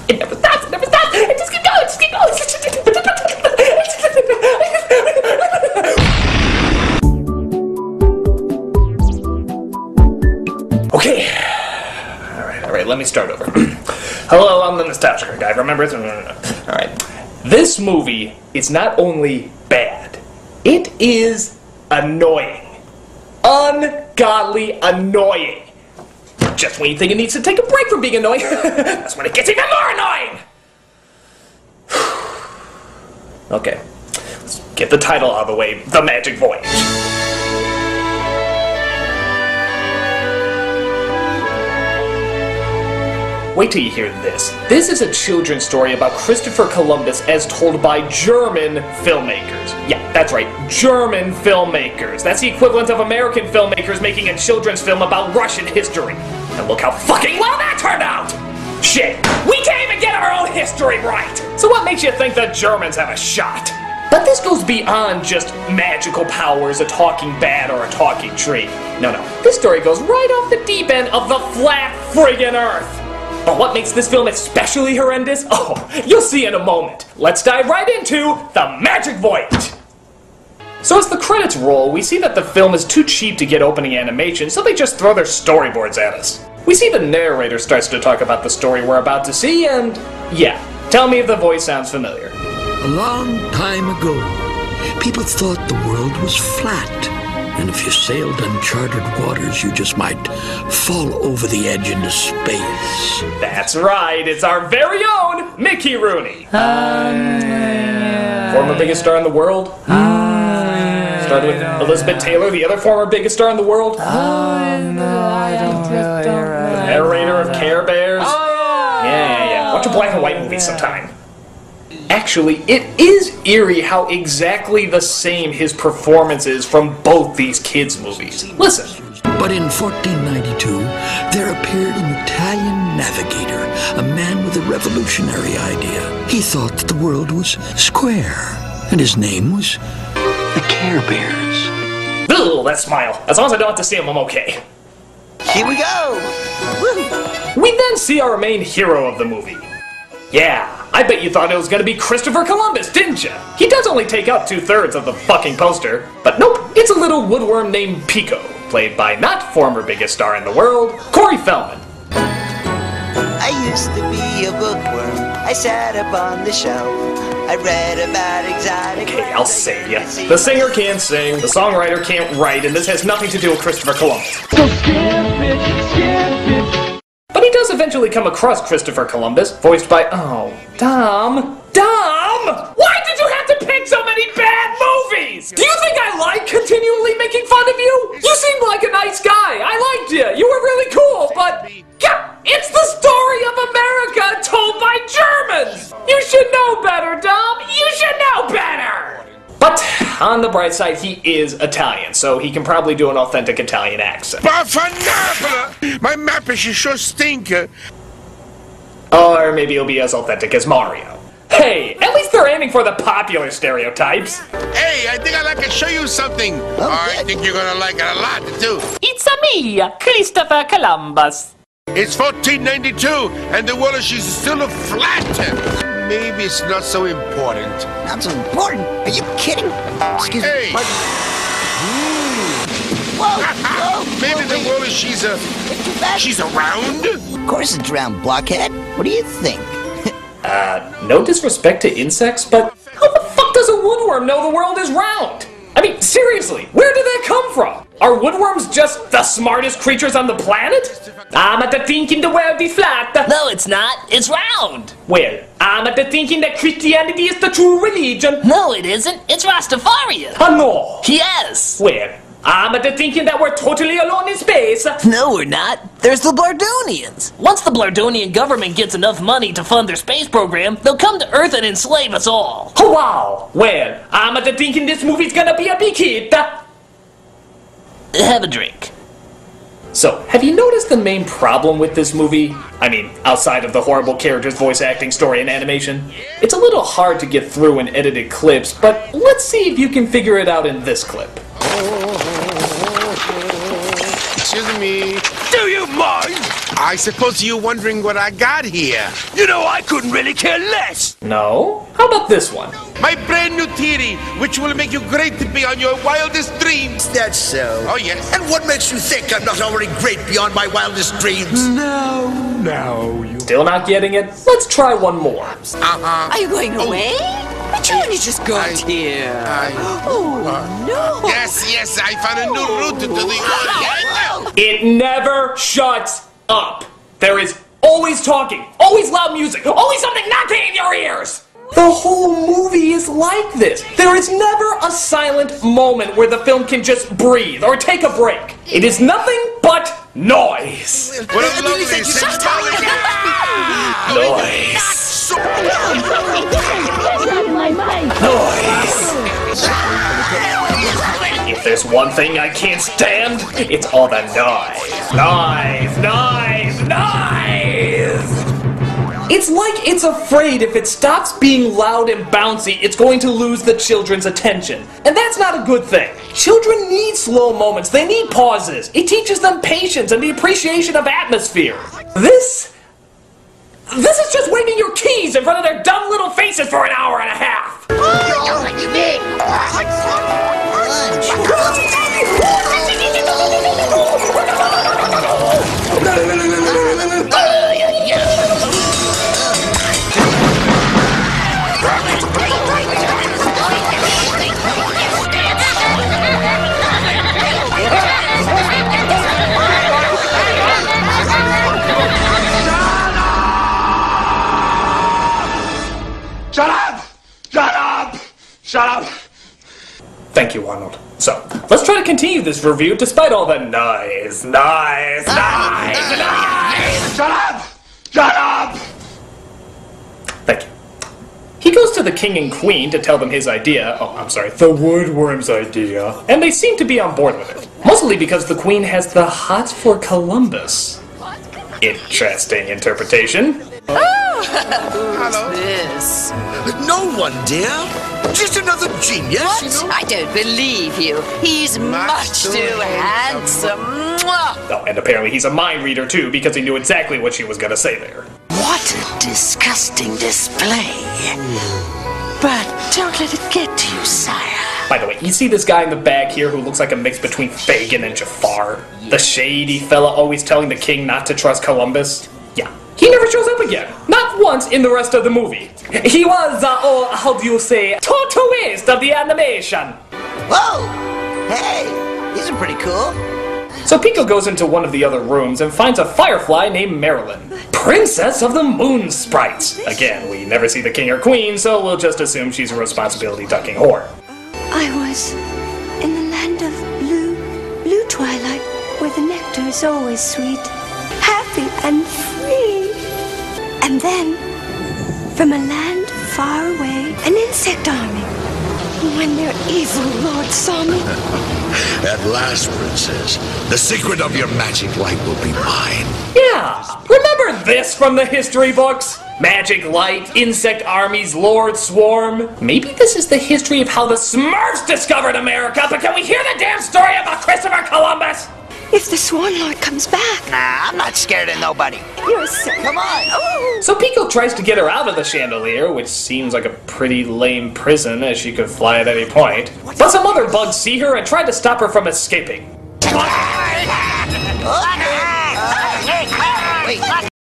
It never stops, it never stops! It just keep going, just keep going! Okay. Alright, let me start over. Hello, I'm the Nostalgia Guy, remember? Alright. This movie is not only bad, it is annoying. Ungodly annoying. Just when you think it needs to take a break from being annoying, that's when it gets even more annoying! Okay, let's get the title out of the way, The Magic Voyage. Wait till you hear this. This is a children's story about Christopher Columbus as told by German filmmakers. Yeah, that's right, German filmmakers. That's the equivalent of American filmmakers making a children's film about Russian history. And look how fucking well that turned out! Shit, we can't even get our own history right! So what makes you think the Germans have a shot? But this goes beyond just magical powers, a talking bat, or a talking tree. No, this story goes right off the deep end of the flat friggin' Earth. But what makes this film especially horrendous? Oh, you'll see in a moment. Let's dive right into The Magic Voyage. So as the credits roll, we see that the film is too cheap to get opening animation, so they just throw their storyboards at us. We see the narrator starts to talk about the story we're about to see, and yeah, tell me if the voice sounds familiar. A long time ago, people thought the world was flat. And if you sailed uncharted waters, you just might fall over the edge into space. That's right, it's our very own Mickey Rooney. Former biggest star in the world. Started with Elizabeth Taylor, the other former biggest star in the world. The narrator of Care Bears. Yeah. Watch a black and white movie sometime. Actually, it is eerie how exactly the same his performance is from both these kids' movies. Listen. But in 1492, there appeared an Italian navigator, a man with a revolutionary idea. He thought that the world was square, and his name was the Care Bears. Ugh, that smile. As long as I don't have to see him, I'm okay. Here we go! Woo. We then see our main hero of the movie. Yeah, I bet you thought it was gonna be Christopher Columbus, didn't you? He does only take up 2/3 of the fucking poster. But nope, it's a little woodworm named Pico, played by not former biggest star in the world, Corey Feldman. I used to be a bookworm. I sat up on the shelf. I read about exotic... Okay, I'll save you. The singer can't sing, the songwriter can't write, and this has nothing to do with Christopher Columbus. So skip it. But he does eventually come across Christopher Columbus, voiced by, Dom? Why did you have to pick so many bad movies? Do you think I like continually making fun of you? You seemed like a nice guy. I liked you. You were really cool, but... yeah, it's the story of America told by Germans! You should know better, Dom! You should know better! But, on the bright side, he is Italian, so he can probably do an authentic Italian accent. My map is sure stink. Or maybe he'll be as authentic as Mario. Hey, at least they're aiming for the popular stereotypes. Hey, I think I'd like to show you something. I think you're gonna like it a lot, too. It's me, Christopher Columbus. It's 1492, and the world is still flat. Maybe it's not so important. Not so important? Are you kidding? Excuse me. Pardon. Whoa! Maybe the world is she's around? Of course it's round, blockhead. What do you think? No disrespect to insects, but how the fuck does a woodworm know the world is round? I mean, seriously, where did that come from? Are woodworms just the smartest creatures on the planet? I'm at the thinking the world is flat. No, it's not. It's round. Well, I'm at the thinking that Christianity is the true religion. No, it isn't. It's Rastafarian. No. Yes. Well, I'm at the thinking that we're totally alone in space. No, we're not. There's the Blardonians. Once the Blardonian government gets enough money to fund their space program, they'll come to Earth and enslave us all. Oh, wow. Well, I'm at the thinking this movie's gonna be a big hit. Have a drink. So, have you noticed the main problem with this movie? I mean, outside of the horrible characters, voice acting, story, and animation? It's a little hard to get through in edited clips, but let's see if you can figure it out in this clip. Excuse me. Do you mind? I suppose you're wondering what I got here. You know, I couldn't really care less. No? How about this one? My brand new theory, which will make you great to be on your wildest dreams. That's so. Oh, yes. And what makes you think I'm not already great beyond my wildest dreams? No, you... Still not getting it? Let's try one more. Are you going away? But you only just got here. Oh, no. Yes, I found a new route to the world. It never shuts up. There is always talking, always loud music, always something knocking in your ears. The whole movie is like this. There is never a silent moment where the film can just breathe or take a break. It is nothing but noise. What a lovely symbolic... Noise. Noise. If there's one thing I can't stand, it's all the noise. Noise. It's like it's afraid if it stops being loud and bouncy, it's going to lose the children's attention. And that's not a good thing. Children need slow moments. They need pauses. It teaches them patience and the appreciation of atmosphere. This is just waving your keys in front of their dumb little faces for an hour and a half. Shut up! Thank you, Arnold. So, let's try to continue this review despite all the noise. Shut up! Thank you. He goes to the king and queen to tell them his idea. Oh, I'm sorry, the woodworm's idea. And they seem to be on board with it. Mostly because the queen has the hots for Columbus. Interesting interpretation. Who's this? No one, dear. Just another genius. What? You know? I don't believe you. He's much too handsome. Mwah! Oh, and apparently he's a mind reader too, because he knew exactly what she was gonna say there. What a disgusting display. But don't let it get to you, sire. By the way, you see this guy in the back here who looks like a mix between Fagin and Jafar? The shady fella always telling the king not to trust Columbus? Yeah. He never shows up again. Not once in the rest of the movie. He was, how do you say, twist of the animation. Whoa! Hey, these are pretty cool. So Pico goes into one of the other rooms and finds a firefly named Marilyn, Princess of the Moon Sprites. Again, we never see the king or queen, so we'll just assume she's a responsibility-ducking whore. I was in the land of blue twilight, where the nectar is always sweet, happy and free. And then, from a land far away, an insect army. When their evil lord saw me. At last, princess, the secret of your magic light will be mine. Yeah, remember this from the history books? Magic light, insect armies, lord swarm. Maybe this is the history of how the Smurfs discovered America, but can we hear the damn story about Christopher Columbus? If the Swan Lord comes back. Nah, I'm not scared of nobody. You're sick. Come on. Oh. So Pico tries to get her out of the chandelier, which seems like a pretty lame prison as she could fly at any point. But some other bugs see her and try to stop her from escaping. Wait.